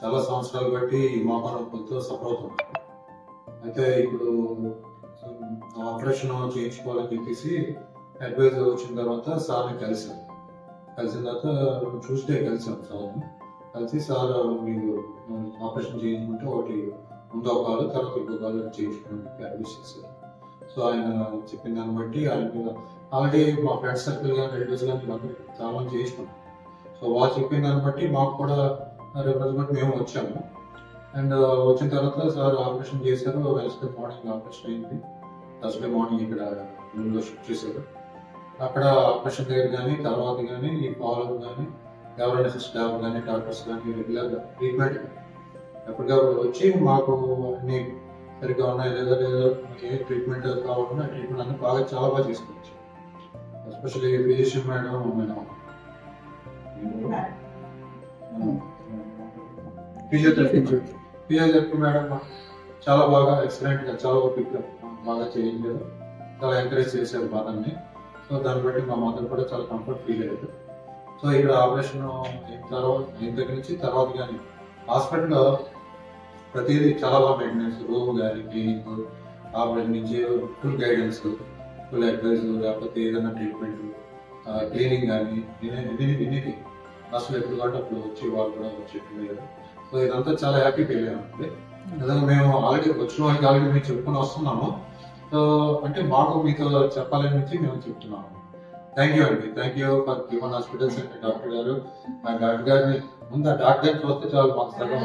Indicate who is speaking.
Speaker 1: చాలా సంవత్సరాలు బట్టి ఈ మోకాలు నొప్పులతో సఫర్ అవుతున్నాను. అయితే ఇప్పుడు ఆపరేషన్ చేయించుకోవాలని చెప్పేసి అడ్వైజ్ వచ్చిన తర్వాత సార్ని కలిసాం. కలిసిన తర్వాత ట్యూస్డే కలిసాం సార్ని. కలిసి సార్ మీరు ఆపరేషన్ చేయించుకుంటే ఒకటి ముందు ఒక కాలు తర్వాత ఇంకో కాలు చేయించుకోవడానికి అడ్వైస్ చేశారు. సో ఆయన చెప్పిన దాన్ని బట్టి ఆయన ఆల్రెడీ మా ఫ్రెండ్స్ సర్కిల్ కానీ రిలేటివ్స్ కానీ వీళ్ళందరూ చాలా మంది చేయించుకున్నాం. సో వాళ్ళు చెప్పిన దాన్ని బట్టి మాకు కూడా రిప్రజెంట్ మేము వచ్చాము. అండ్ వచ్చిన తర్వాత సార్ ఆపరేషన్ చేశారు. వెన్స్డే మార్నింగ్ ఆపరేషన్ అయింది. థర్స్డే మార్నింగ్ ఇక్కడ రూమ్లో షిఫ్ట్ చేశారు. అక్కడ ఆపరేషన్ దగ్గర కానీ తర్వాత కానీ ఈ ఫాలో కానీ ఎవరైనా స్టాఫ్ కానీ డాక్టర్స్ కానీ రెగ్యులర్గా ట్రీట్మెంట్ ఎప్పటికప్పుడు వచ్చి మాకు అన్ని సరిగ్గా ఉన్నాయి లేదా లేదా ఏ ట్రీట్మెంట్ కావాలన్నా ట్రీట్మెంట్ అన్ని బాగా చాలా బాగా చేసుకోవచ్చు. Especially physician madam physiotherapy madam చాలా బాగా ఎక్సలెంట్గా చాలా ఓపిక్గా బాగా చేయించారు. చాలా ఎంకరేజ్ చేశారు బాధని. సో దాన్ని బట్టి మా మదర్ కూడా చాలా కంఫర్ట్ ఫీల్ అయ్యారు. సో ఇక్కడ ఆపరేషన్ అయిన తర్వాత అయిన దగ్గర నుంచి తర్వాత కానీ హాస్పిటల్లో ప్రతిదీ చాలా బాగా మెయింటెనెన్స్, రూమ్ కానీ క్లీనింగ్, ఆపరేషన్ నుంచి ఫుల్ గైడెన్స్, ఫుల్ అడ్వైజ్, లేకపోతే ఏదైనా ట్రీట్మెంట్, క్లీనింగ్ కానీ ఎన్ని అసలు ఎప్పుడు కాబట్టి అప్పుడు వచ్చి వాళ్ళు కూడా చెప్పారు. సో ఇదంతా చాలా హ్యాపీ ఫీల్ అయ్యామండి. నిజంగా మేము ఆల్రెడీ వచ్చిన వాళ్ళకి ఆల్రెడీ మేము చెప్పుకొని వస్తున్నాము. సో అంటే మాకు మీతో చెప్పాలని నుంచి మేము చెప్తున్నాము. థ్యాంక్ యూ అండి. Thank you for human hospitals and doctor గారు. ఆ డాక్టర్ గారిని ముందు ఆ డాక్టర్ గారిని చూస్తే చాలు మాకు సగం